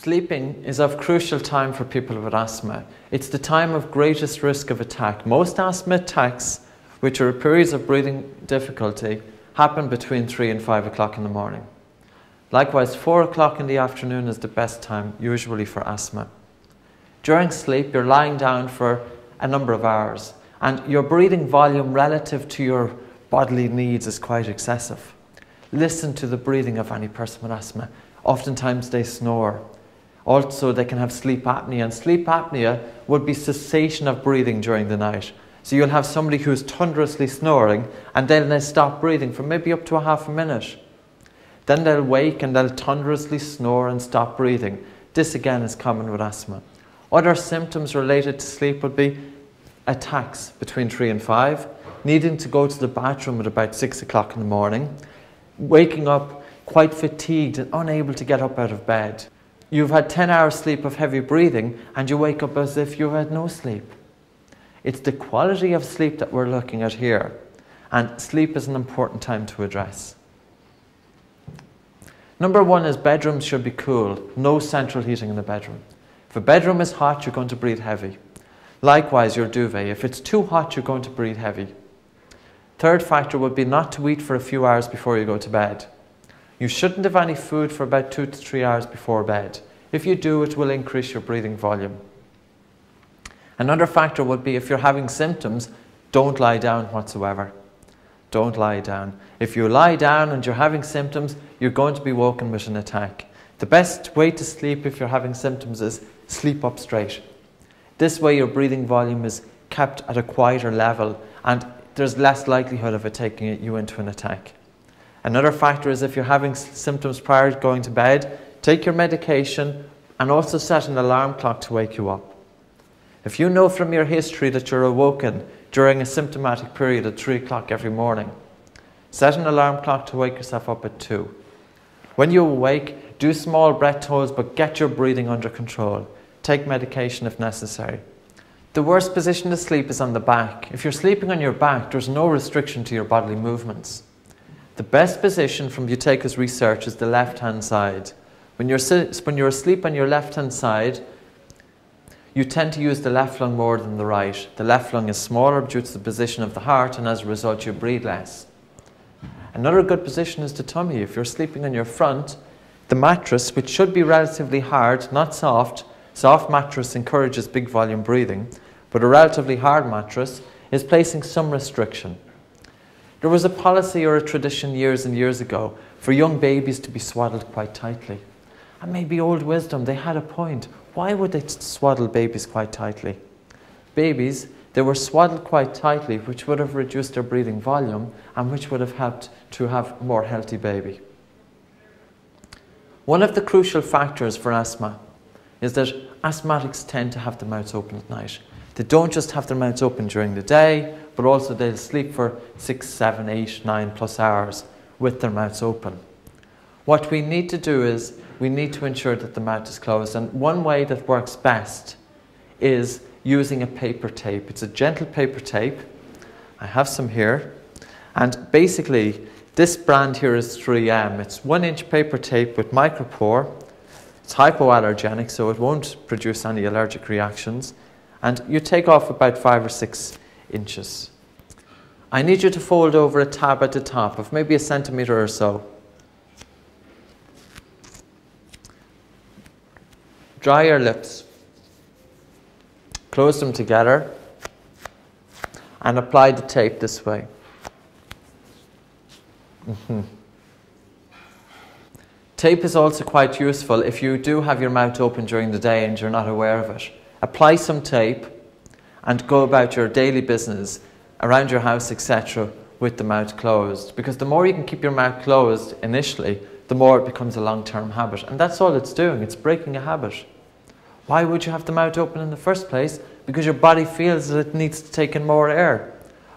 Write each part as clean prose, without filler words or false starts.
Sleeping is of crucial time for people with asthma. It's the time of greatest risk of attack. Most asthma attacks, which are periods of breathing difficulty, happen between 3 and 5 o'clock in the morning. Likewise, 4 o'clock in the afternoon is the best time, usually for asthma. During sleep, you're lying down for a number of hours, and your breathing volume relative to your bodily needs is quite excessive. Listen to the breathing of any person with asthma. Oftentimes they snore. Also, they can have sleep apnea, and sleep apnea would be cessation of breathing during the night. So you'll have somebody who's thunderously snoring, and then they stop breathing for maybe up to a half a minute. Then they'll wake and they'll thunderously snore and stop breathing. This again is common with asthma. Other symptoms related to sleep would be attacks between 3 and 5, needing to go to the bathroom at about 6 o'clock in the morning, waking up quite fatigued and unable to get up out of bed. You've had 10 hours sleep of heavy breathing and you wake up as if you had no sleep. It's the quality of sleep that we're looking at here, and sleep is an important time to address. Number 1 is bedrooms should be cool. No central heating in the bedroom. If a bedroom is hot, you're going to breathe heavy. Likewise, your duvet. If it's too hot, you're going to breathe heavy. Third factor would be not to eat for a few hours before you go to bed. You shouldn't have any food for about 2 to 3 hours before bed. If you do, it will increase your breathing volume. Another factor would be if you're having symptoms, don't lie down whatsoever. Don't lie down. If you lie down and you're having symptoms, you're going to be woken with an attack. The best way to sleep if you're having symptoms is sleep up straight. This way your breathing volume is kept at a quieter level and there's less likelihood of it taking you into an attack. Another factor is if you're having symptoms prior to going to bed, take your medication and also set an alarm clock to wake you up. If you know from your history that you're awoken during a symptomatic period at 3 o'clock every morning, set an alarm clock to wake yourself up at 2. When you awake, do small breath holds but get your breathing under control. Take medication if necessary. The worst position to sleep is on the back. If you're sleeping on your back, there's no restriction to your bodily movements. The best position from Buteyko's research is the left-hand side. When you're asleep on your left-hand side, you tend to use the left lung more than the right. The left lung is smaller due to the position of the heart, and as a result you breathe less. Another good position is the tummy. If you're sleeping on your front, the mattress, which should be relatively hard, not soft, soft mattress encourages big volume breathing, but a relatively hard mattress is placing some restriction. There was a policy or a tradition years and years ago for young babies to be swaddled quite tightly. And maybe old wisdom, they had a point. Why would they swaddle babies quite tightly? Babies, they were swaddled quite tightly, which would have reduced their breathing volume and which would have helped to have a more healthy baby. One of the crucial factors for asthma is that asthmatics tend to have their mouths open at night. They don't just have their mouths open during the day, but also they'll sleep for 6, 7, 8, 9 plus hours with their mouths open. What we need to do is we need to ensure that the mouth is closed, and one way that works best is using a paper tape. It's a gentle paper tape. I have some here, and basically this brand here is 3M. It's 1-inch paper tape with micropore. It's hypoallergenic, so it won't produce any allergic reactions. And you take off about 5 or 6 inches. I need you to fold over a tab at the top of maybe 1 centimeter or so. Dry your lips. Close them together and apply the tape this way. Tape is also quite useful if you do have your mouth open during the day and you're not aware of it. Apply some tape and go about your daily business around your house, etc., with the mouth closed. Because the more you can keep your mouth closed initially, the more it becomes a long-term habit. And that's all it's doing, it's breaking a habit. Why would you have the mouth open in the first place? Because your body feels that it needs to take in more air.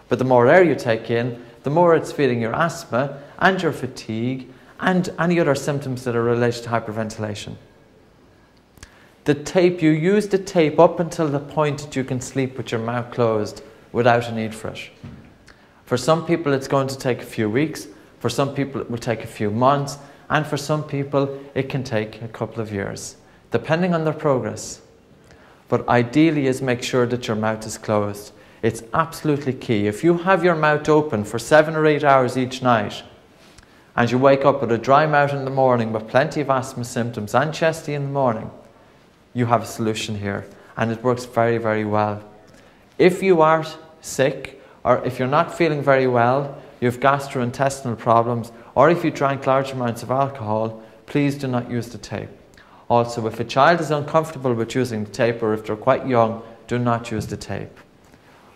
But the more air you take in, the more it's feeding your asthma and your fatigue and any other symptoms that are related to hyperventilation. The tape, you use the tape up until the point that you can sleep with your mouth closed without a need for it. For some people it's going to take a few weeks, for some people it will take a few months, and for some people it can take a couple of years. depending on their progress. But ideally is make sure that your mouth is closed. It's absolutely key. If you have your mouth open for 7 or 8 hours each night, and you wake up with a dry mouth in the morning with plenty of asthma symptoms and chesty in the morning, you have a solution here, and it works very, very well. If you are sick, or if you're not feeling very well, you have gastrointestinal problems, or if you drank large amounts of alcohol, please do not use the tape. Also, if a child is uncomfortable with using the tape, or if they're quite young, do not use the tape.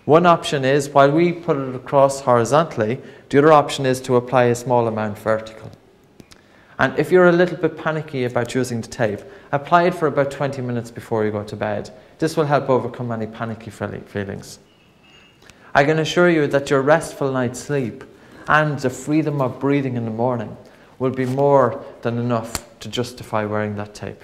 One option is, while we put it across horizontally, the other option is to apply a small amount vertical. And if you're a little bit panicky about using the tape, apply it for about 20 minutes before you go to bed. This will help overcome any panicky feelings. I can assure you that your restful night's sleep and the freedom of breathing in the morning will be more than enough to justify wearing that tape.